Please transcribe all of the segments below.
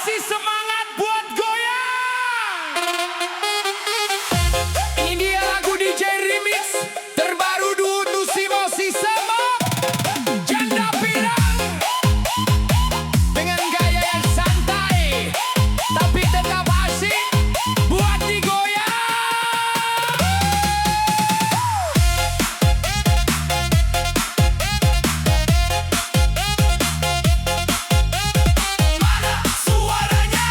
Kasih semangat buat goyang. Ini dia lagu DJ Remix terbaru Dudu Simosi sama Janda Pirang. Dengan gaya yang santai tapi tetap asik buat digoyang. Mana suaranya?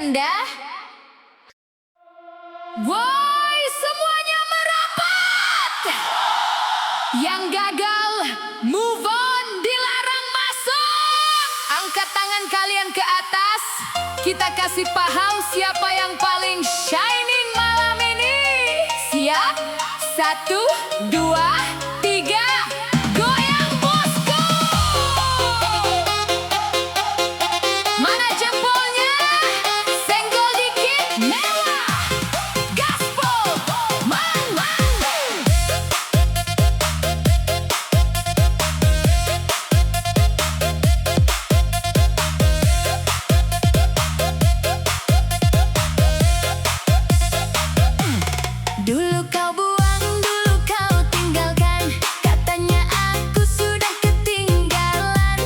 janda. Woi, semuanya merapat. Yang gagal, move on, dilarang masuk. Angkat tangan kalian ke atas. Kita kasih paham siapa yang paling shining malam ini. Siap? 1, 2, 3. Goyang bosku. Mana jempolnya? Senggol dikit, mewah. Gaspol, man, man. Dulu kau buang, dulu kau tinggalkan. Katanya aku sudah ketinggalan.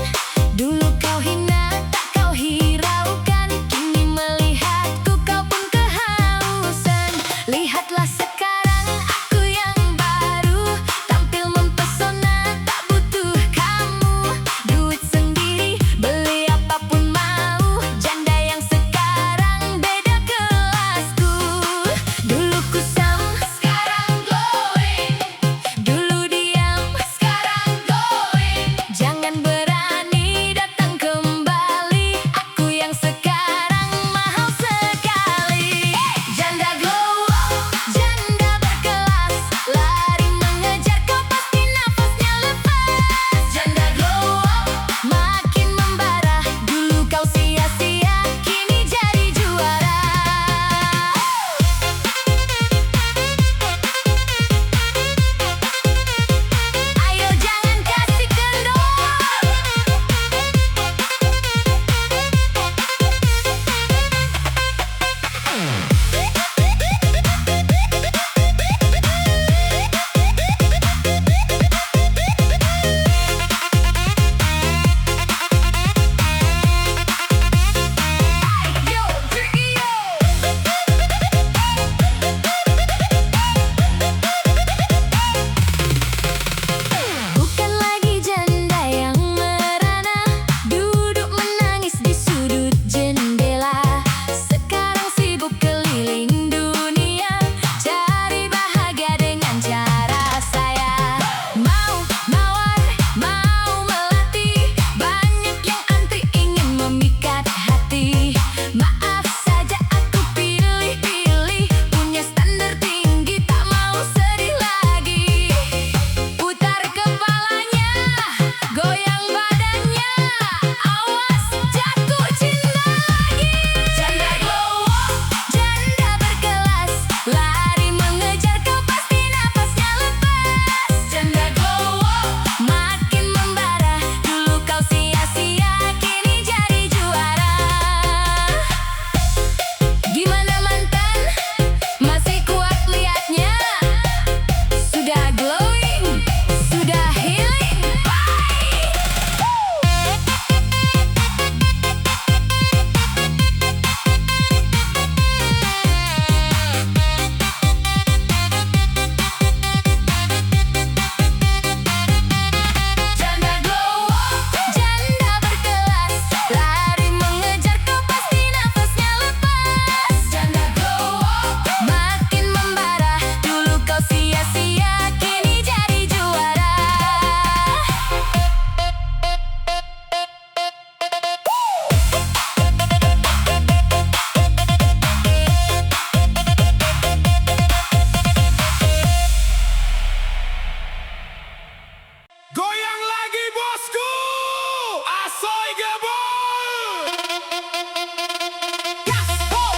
Dulu kau hina, tak kau hiraukan. Kini melihatku kau pun kehausan. Lihatlah sekarang aku yang baru. Tampil mempesona, tak butuh kamu. Duit sendiri, beli apapun mau. Janda yang sekarang beda kelasku. Dulu kusam, sekarang glowing. Dulu diam, sekarang going. Jangan berani datang kembali. Aku yang sekarang mahal sekali. Janda glow up, janda berkelas. Lari mengejar kau pasti nafasnya lepas. Janda glow up, makin membara. Dulu kau sia-sia, kini jadi juara. Ayo jangan kasih kendor. Yo, Trio. Bukan lagi janda yang merana, duduk menangis di sudut jendela. Sekarang sibuk keliling dunia, cari bahagia dengan cara saya. Mau mawar, mau melatih, banyak yang antri ingin memikat hati. Maaf saja aku pilih-pilih, punya standar tinggi, tak mau sedih lagi. Putar kepalanya, goyang badannya, awas jatuh cinta lagi. Janda glow up, janda berkelas. Lari mengejar kau pasti nafasnya lepas. Janda glow up, makin membara. Dulu kau sia-sia, kini jadi juara. Gimana mantan? Masih kuat liatnya? Sudah glowing, sudah healing. Bye. Janda glow up, janda berkelas. Lari mengejar kau pasti nafasnya lepas. Janda glow up, makin membara. Dulu kau sia-sia, kini jadi juara. Goyang lagi bosku. Asoy gebol. Gaspol.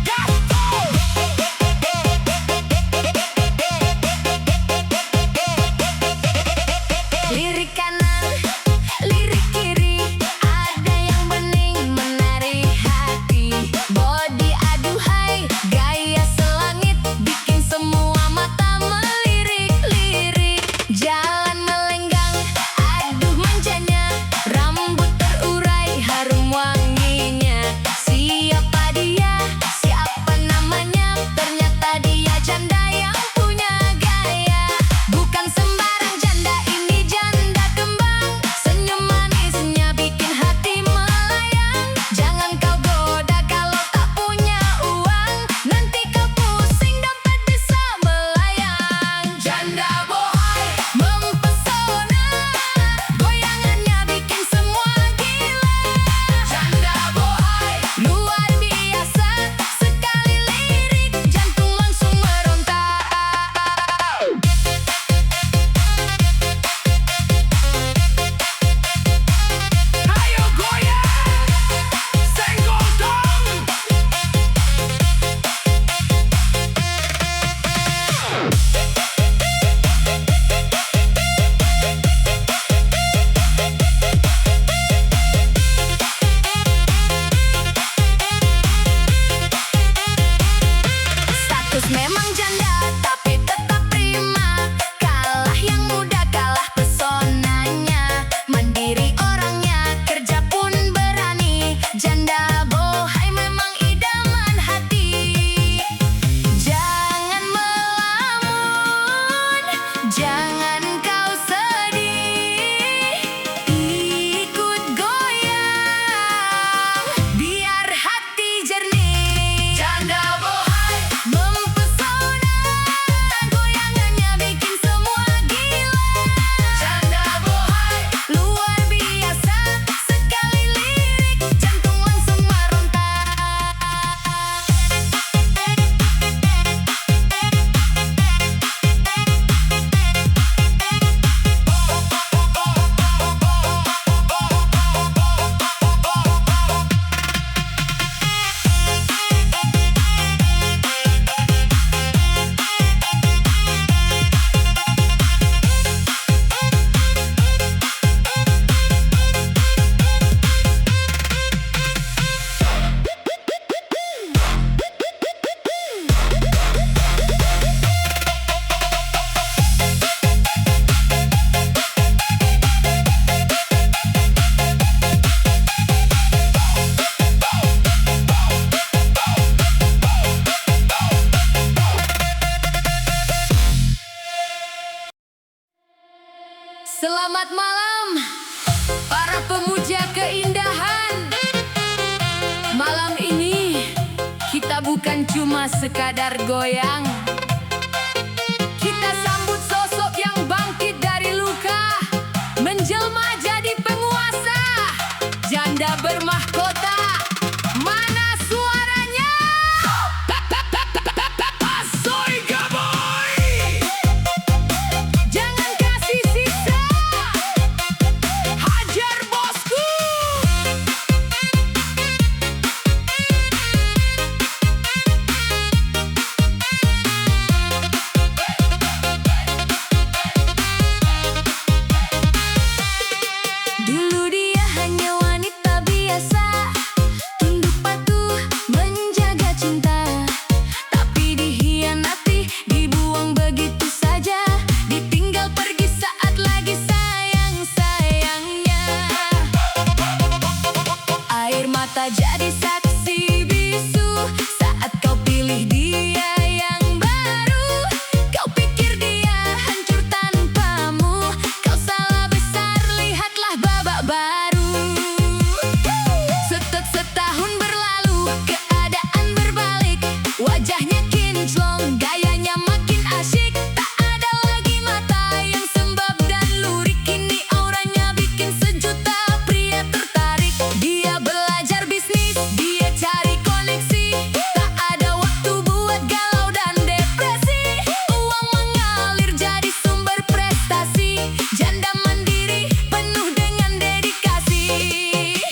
Gaspol. Lirik kanan, lirik kiri, ada yang bening menarik hati. Body aduhai, gaya selangit, bikin semua mata Selamat malam, para pemuja keindahan. Malam ini kita bukan cuma sekadar goyang. Kita sambut sosok yang bangkit dari luka, menjelma jadi penguasa, janda bermahkota. Mana suaranya? Asoy Gaboy. Jangan kasih sisa, Hajar bosku. dulu dia hanya wanita biasa, tunduk patuh menjaga cinta. Tapi dihianati, dibuang begitu saja, ditinggal pergi saat lagi sayang-sayangnya. Air mata jadi saksi bisu saat kau pilih dia yang baru. Kau pikir dia hancur tanpamu, kau salah besar, lihatlah babak baru. Setahun berlalu, keadaan berbalik, wajahnya kinclong, gayanya makin asyik. Tak ada lagi mata yang sembab dan lurik, kini auranya bikin sejuta pria tertarik. Dia belajar bisnis, dia cari koneksi, tak ada waktu buat galau dan depresi. Uang mengalir jadi sumber prestasi, janda mandiri penuh dengan dedikasi.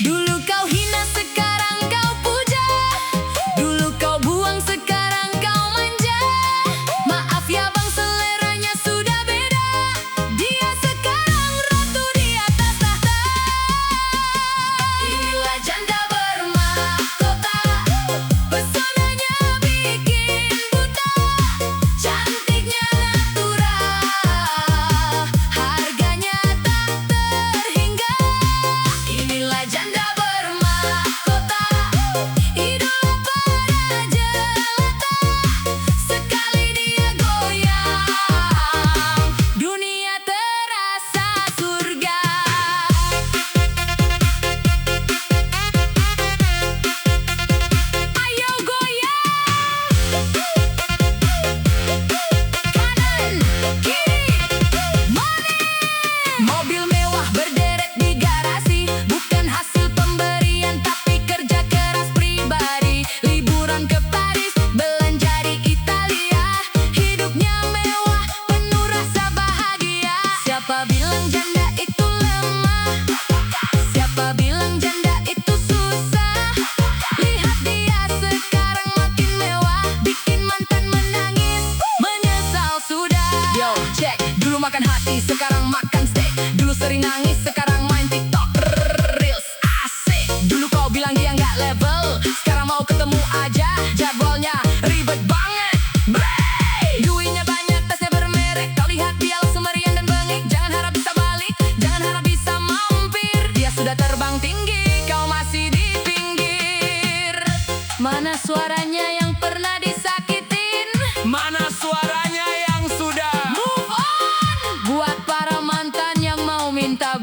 Dulu kau hina, sekarang kau puja. Dulu kau buang, sekarang kau manja. Maaf ya bang, seleranya sudah beda. Dia sekarang ratu di atas tahta. Inilah janda bermahkota, pesonanya bikin buta, cantiknya natural, harganya tak terhingga. Inilah janda bermahkota, idola para jelata. Sekali dia goyang, dunia terasa surga. Ayo goyang, kanan kiri money. Mobil mewah berderet di garasi, bukan hasil pemberian tapi kerja keras pribadi. Liburan ke Paris, belanja di Italia, hidupnya mewah penuh rasa bahagia. Siapa bilang janda itu lemah? Siapa bilang janda itu susah? Lihat dia sekarang makin mewah, bikin mantan menangis, menyesal sudah. Yo, cek, dulu makan hati, sekarang makan steak. Dulu sering nangis, sekarang main TikTok Reels, asik. Dulu kau bilang dia nggak level, sekarang mau ketemu aja, jadwalnya ribet banget. Bray! Duitnya banyak, tasnya bermerek, kau lihat dia langsung meriang dan bengek. Jangan harap bisa balik, jangan harap bisa mampir. Dia sudah terbang tinggi, kau masih di pinggir. Mana suaranya yang pernah disakitin? Mana suaranya yang sudah Move on! Buat para mantan yang mau minta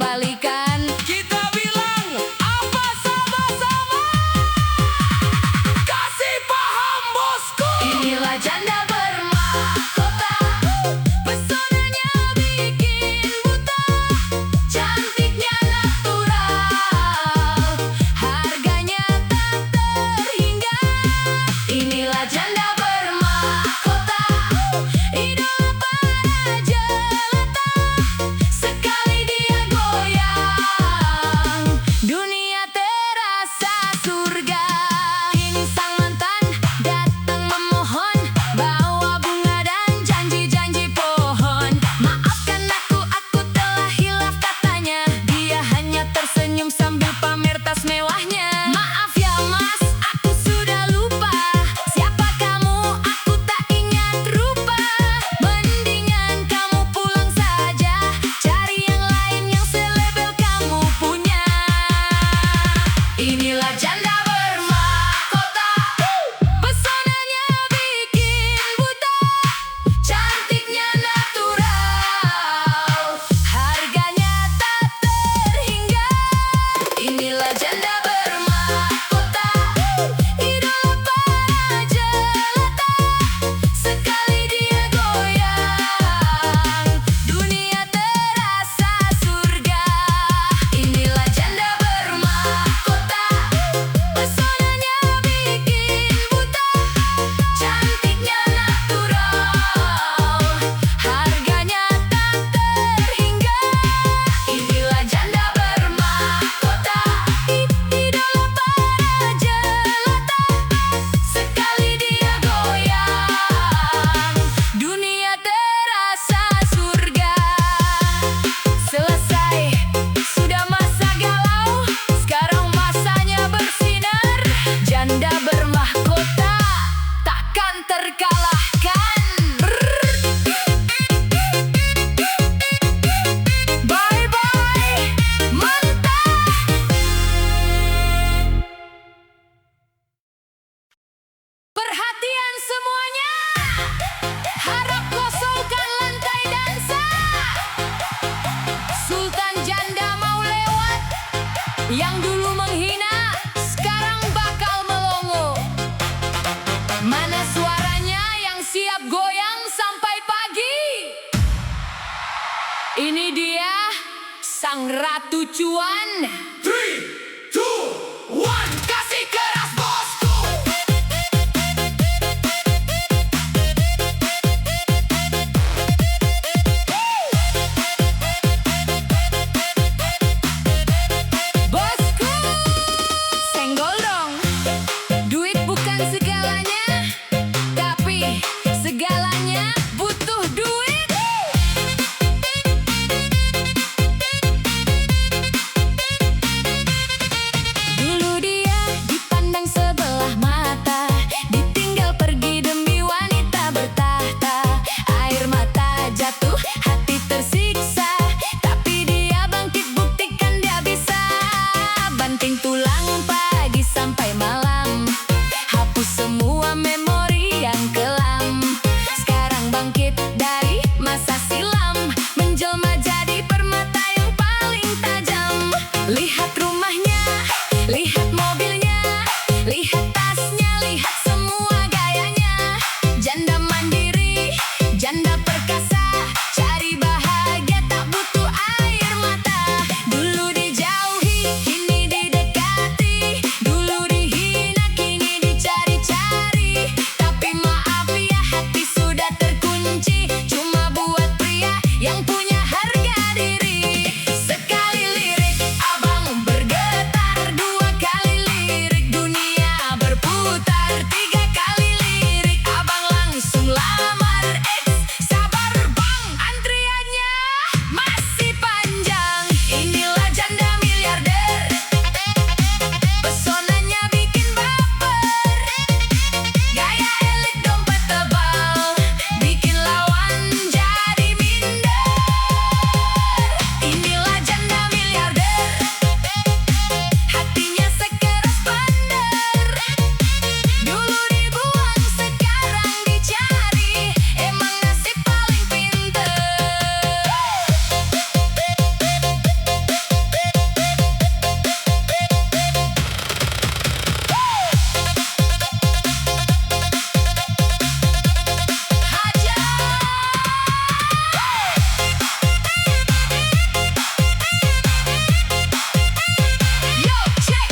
Ini dia sang ratu cuan. 3, 2, 1, kasih keras bosku. Bosku, senggol dong. Duit bukan segalanya, tapi segalanya butuh duit. Dulu dia dipandang sebelah mata, ditinggal pergi demi wanita bertahta. Air mata jatuh, hati tersiksa, tapi dia bangkit buktikan dia bisa. Banting tulang pagi sampai malam, hapus semua memori yang kelam. Sekarang bangkit dari masa silam, menjelma jadi permata yang paling tajam. Lihat rumahnya, lihat mobilnya, lihat tasnya, lihat semua gayanya. Janda mandiri, janda perkasa, cari bahagia tak butuh air mata. Dulu dijauhi, kini didekati, dulu dihina, kini dicari-cari. Tapi maaf ya, hati sudah terkunci, cuma buat pria yang punya harga diri. Sekali lirik abang bergetar, dua kali lirik dunia berputar, tiga kali lirik abang langsung lamar. Sabar bang, antriannya masih panjang. Inilah janda miliarder, pesonanya bikin baper. Gaya elit dompet tebal, bikin lawan jadi minder. Inilah janda miliarder, hatinya sekeras bandar. Dulu dibuang, sekarang dicari, emang nasib paling pinter. Yo, cek!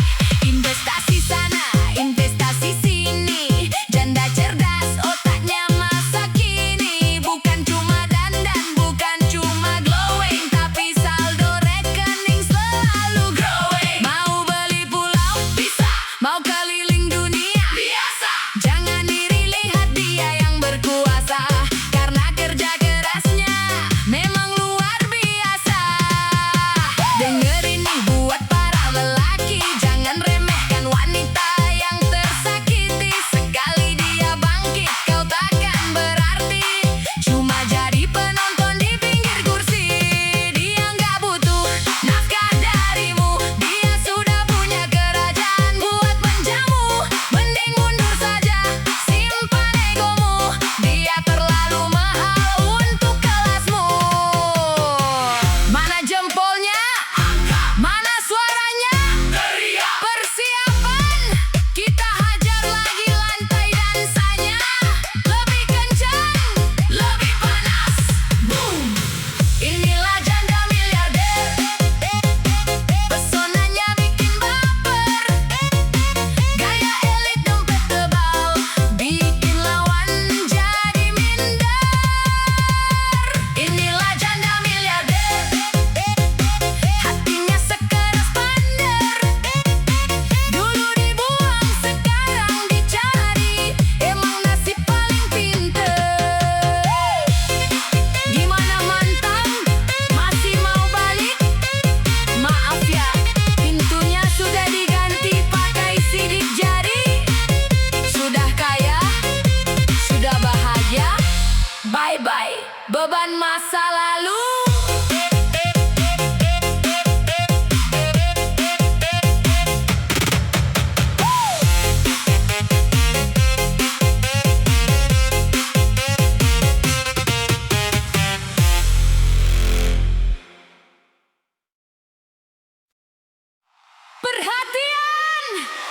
Investasi sana, investasi sini, janda cerdas, otaknya masa kini. Bukan cuma dandan, bukan cuma glowing, tapi saldo rekening selalu growing. Mau beli pulau? Bisa. Mau keliling dunia? Biasa. Jangan iri, lihat dia yang berkuasa, karena kerja kerasnya memang luar biasa. Dengerin nih buat para lelaki, jangan remehkan wanita yang tersakiti. Sekali dia bangkit, kau takkan berarti cuma jadi penonton di pinggir kursi. Dia nggak butuh nafkah darimu, dia sudah punya kerajaan buat menjamu. Mending mundur saja, simpan egomu, dia terlalu mahal untuk kelasmu. Mana jempolnya? Mana suaranya? Teriak. Persiapan, kita hajar lagi lantai dansanya. Lebih kencang, lebih panas. Boom! Inilah janda miliarder, pesonanya bikin baper. Gaya elit dompet tebal, bikin lawan jadi minder. Inilah janda miliarder, hatinya sekeras bandar. Dulu dibuang, sekarang dicari, emang nasib paling pinter. Gimana mantap? Masih mau balik? Maaf ya, pintunya sudah diganti pakai sidik jari. Sudah kaya, sudah bahagia. Bye-bye beban masa lalu. Perhatian!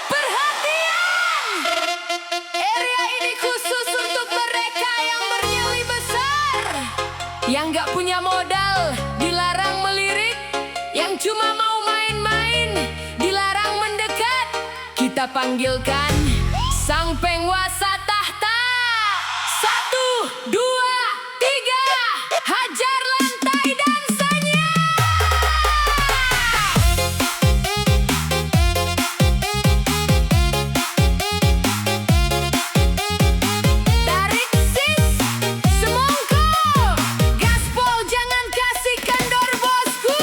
Perhatian! Area ini khusus untuk mereka yang bernyali besar. Yang gak punya modal dilarang melirik, yang cuma mau main-main dilarang mendekat. Kita panggilkan sang penguasa tahta. 1, 2, 3, hajar lantai dansanya. Tarik sis, semongko, gaspol jangan kasih kendor bosku.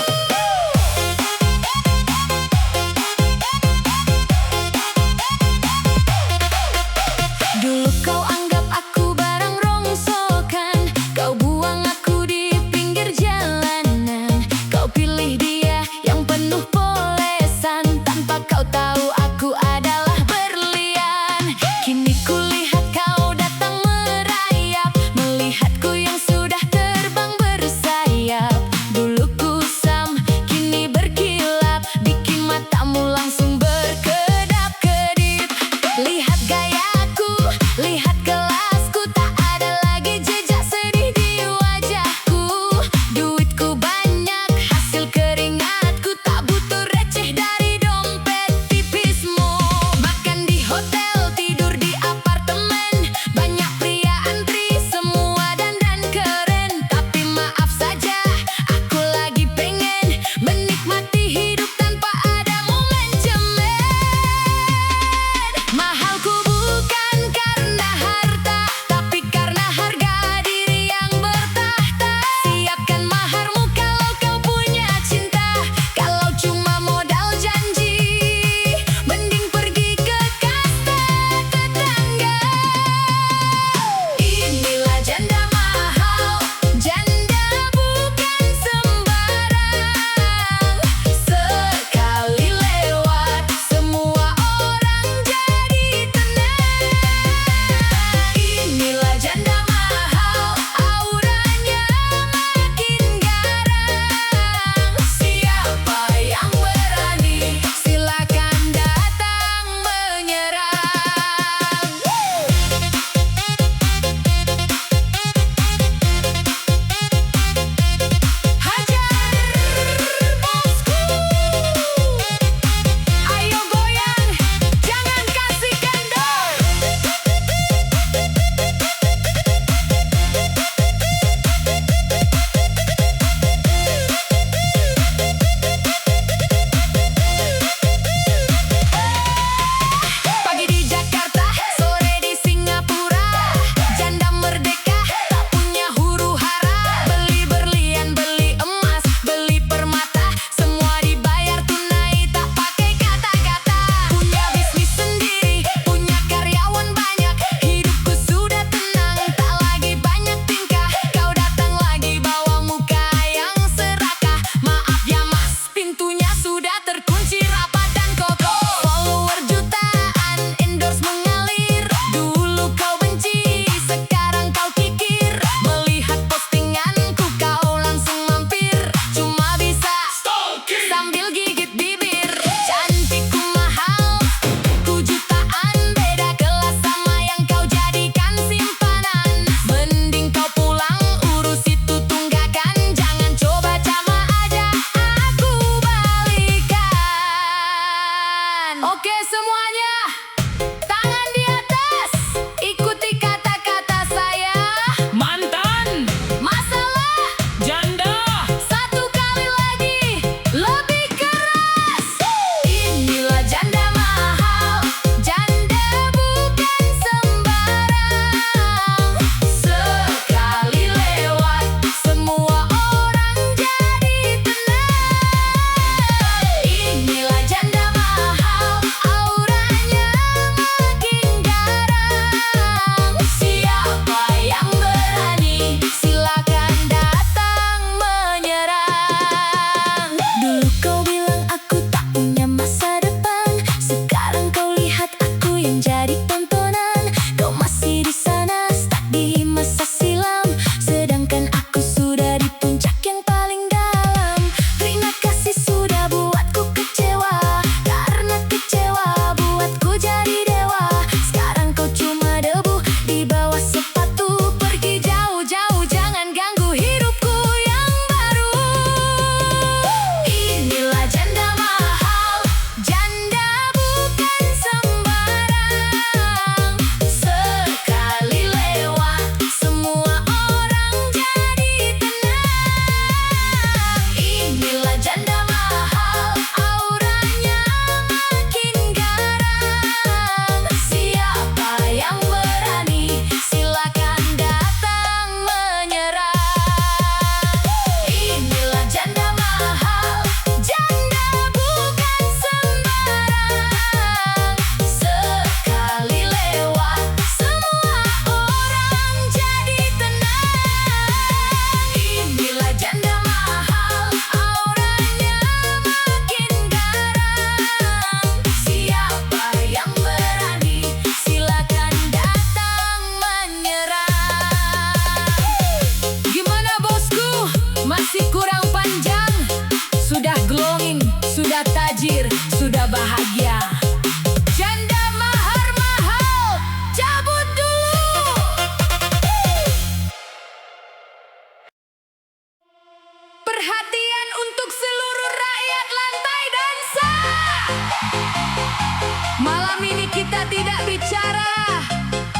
kita tidak bicara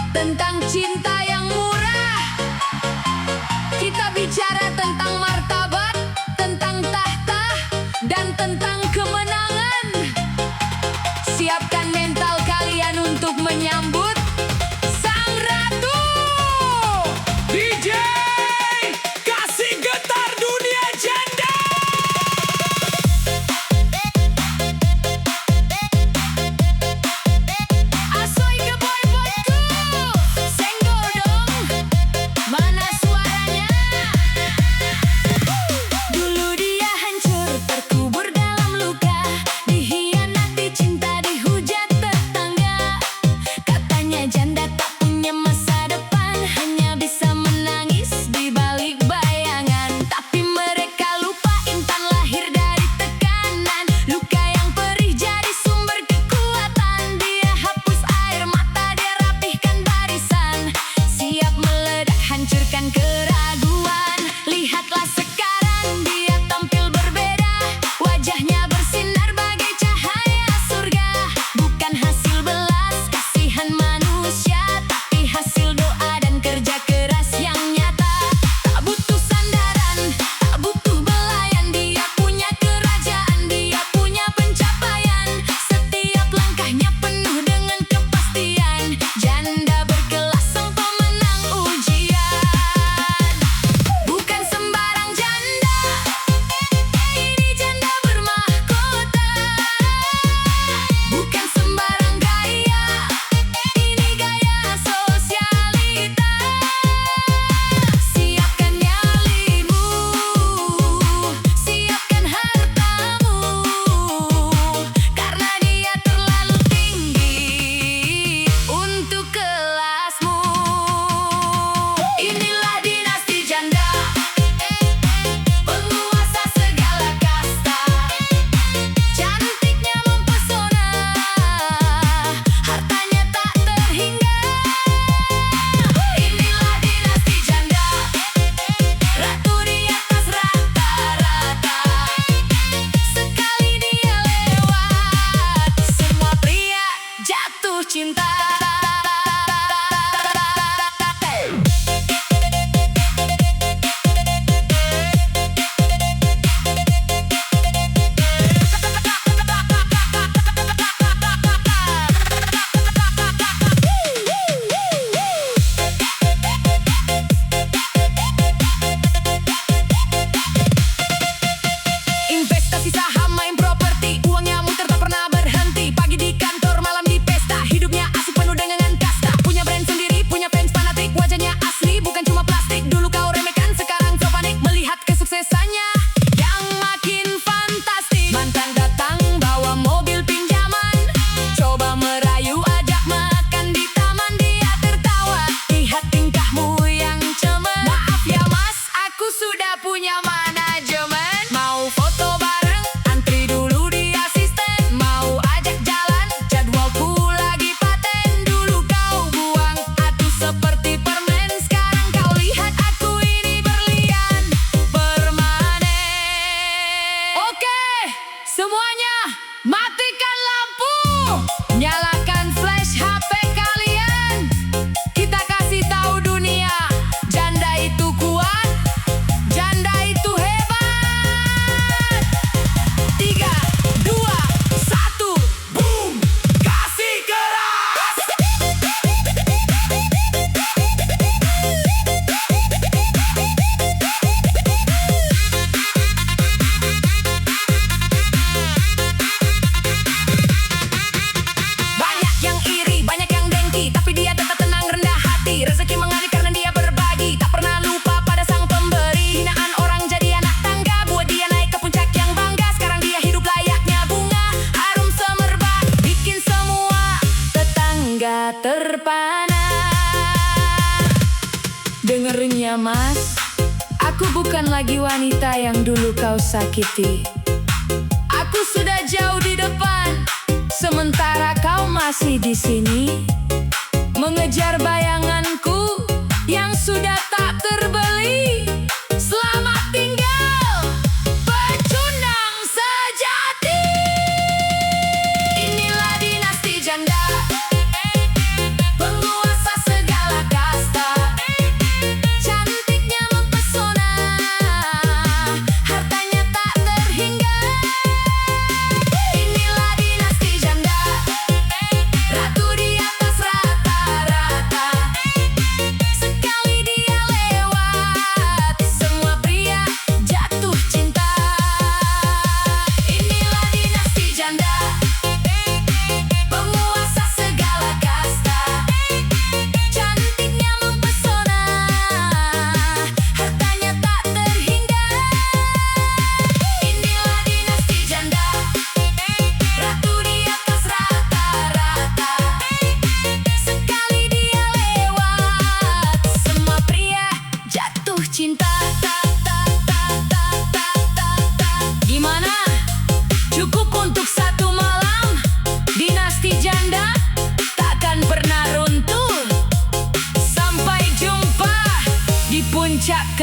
tentang cinta yang murah. Kita bicara tentang martabat, tentang tahta, dan tentang kemenangan. Siapkan mental kalian untuk menyambut sang ratu. DJ kasih getar dunia janda. Asoy ke boy-boyku, senggol dong, mana suaranya? Dulu dia hancur, terkubur dalam luka, dihianati cinta, dihujat tetangga. Katanya janda tak punya masa depan, hanya bisa menangis di balik bayangan. Tapi mereka lupa intan lahir dari tekanan. Luka yang perih jadi sumber kekuatan. Dia hapus air mata, dia rapihkan barisan. Siap meledak, hancurkan keraguan. Lihatlah sekarang dia tampil berbeda. Wajahnya bersinar bagai cahaya surga. Bukan hasil belas kasihan manusia, tapi hasil doa dan kerja keras yang nyata. Tak butuh sandaran, tak butuh belayan. Dia punya kerajaan, dia punya pencapaian. Setiap langkahnya penuh dengan kepastian. Janda berkelas, sang pemenang ujian. Bukan sembarang janda, ini janda bermahkota. Bukan sembarang gaya, ini gaya sosialita. Siapkan nyalimu, siapkan hartamu, karena dia terlalu tinggi untuk kelasmu. Inilah dinasti janda, penguasa segala kasta. Cantiknya mempesona, hartanya tak terhingga. Inilah dinasti janda, ratu di atas rata-rata. Sekali dia lewat, semua pria jatuh cinta. Investasi saham, main properti, uangnya muter tak pernah berhenti. Pagi di kantor, malam di pesta, hidupnya asik penuh dengan kasta. Punya brand sendiri, punya fans fanatik, wajahnya asli bukan cuma plastik. Dulu kau remehkan, sekarang kau panik melihat kesuksesannya yang makin fantastik. Mantan datang bawa mobil pinjaman, coba merayu, ajak makan di taman. Dia tertawa, lihat tingkahmu yang cemen. Maaf ya mas, aku sudah punya manajemen. Mau foto bareng, antri dulu di asisten. Mau ajak jalan, jadwalku lagi paten. Dulu kau buang aku seperti permen, sekarang kau lihat aku ini berlian permanen. Oke, semuanya matikan lampu, nyalakan flash HP kalian. Kita kasih tahu dunia, janda itu kuat, janda itu hebat. 3, 2, 1, boom, kasih keras. Banyak yang iri, banyak yang dengki, tapi dia tetap tenang, rendah hati. Rezeki mengalir karena dia berbagi, tak pernah lupa pada sang pemberi. Hinaan orang jadi anak tangga, buat dia naik ke puncak yang bangga. Sekarang dia hidup layaknya bunga, harum semerbak, bikin semua tetangga terpana. Dengerin ya mas, aku bukan lagi wanita yang dulu kau sakiti. Aku sudah jauh di depan, sementara kau masih di sini mengejar bayanganku yang sudah tak terbeli. Selamat tinggal, pecundang sejati. Inilah dinasti janda.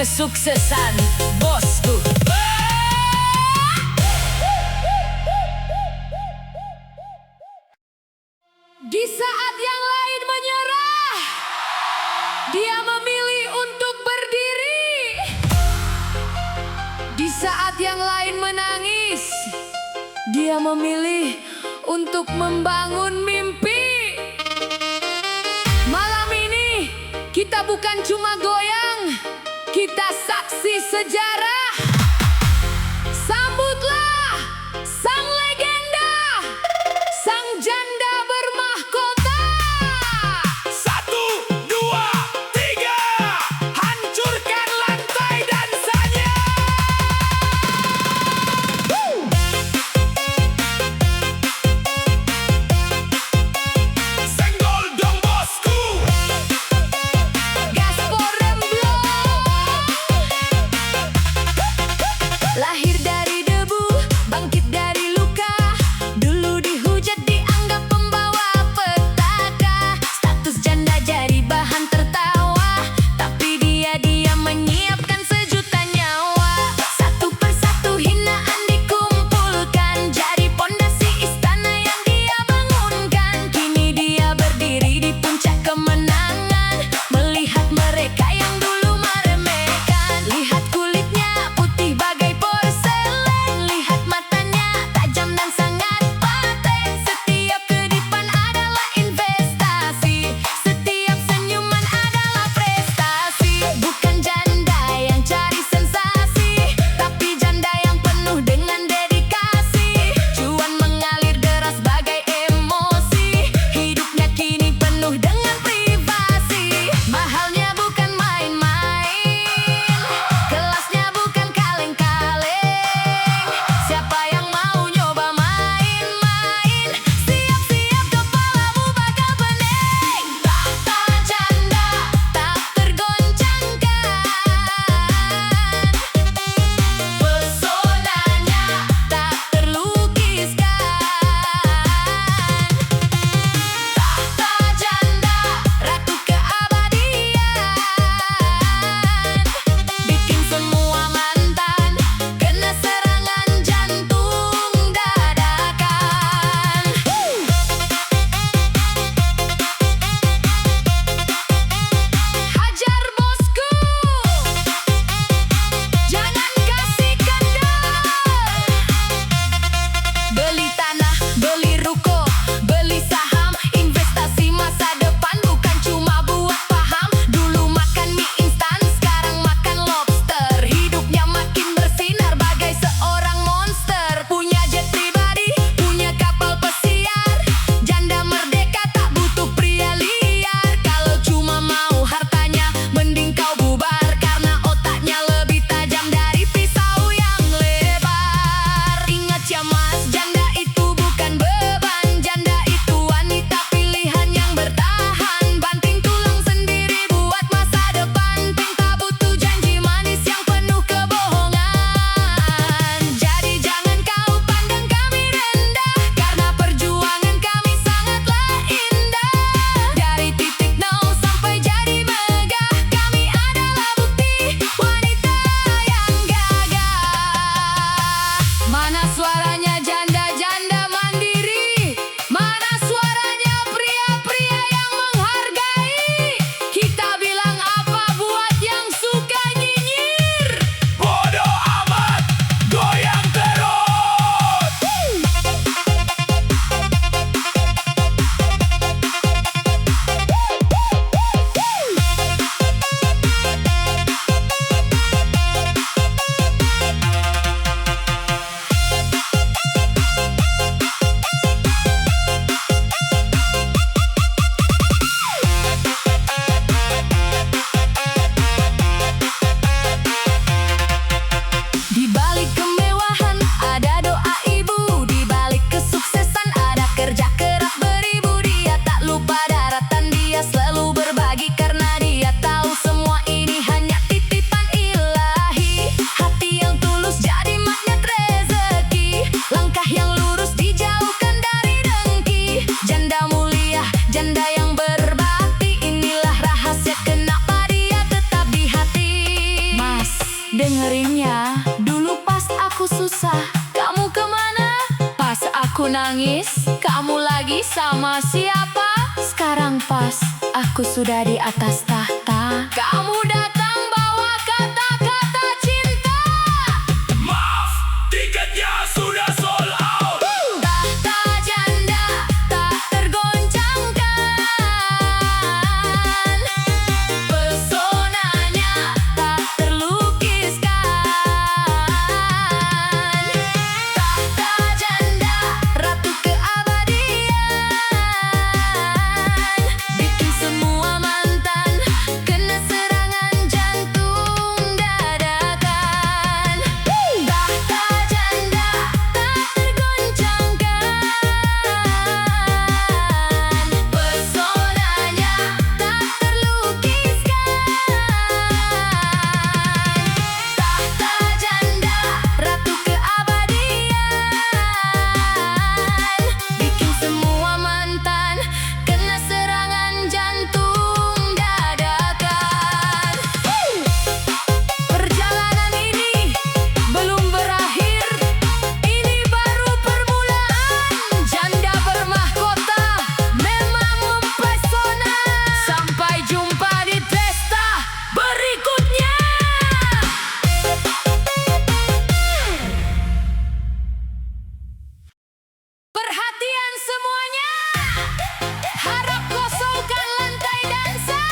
kesuksesan bosku. Di saat yang lain menyerah, dia memilih untuk berdiri. Di saat yang lain menangis, dia memilih untuk membangun mimpi. Malam ini kita bukan cuma goyang, kita saksi sejarah. Sambutlah sang legenda, sang janda bermahkota. 1, 2, 3, hancurkan lantai dansanya. Senggol dong bosku. Gaspor Remblong. dengerin ya. Dulu pas aku susah, kamu kemana? Pas aku nangis, kamu lagi sama siapa? Sekarang pas aku sudah di atas tahta, kamu datang bawa kata-kata cinta. Maaf, tiketnya sudah sold out. Tahta janda tak tergoncangkan, pesonanya tak terlukiskan. Tahta janda ratu keabadian, bikin semua mantan kena serangan jantung dadakan. Tahta janda tak tergoncangkan, pesonanya tak terlukiskan. Tahta janda ratu keabadian, bikin semua mantan kena serangan jantung dadakan. Perjalanan ini belum berakhir, ini baru permulaan. Janda bermahkota memang mempesona. Sampai jumpa di pesta berikutnya. Perhatian semuanya, harap kosongkan lantai dansa.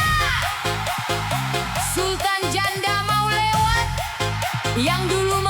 Sultan janda mau lewat, yang dulu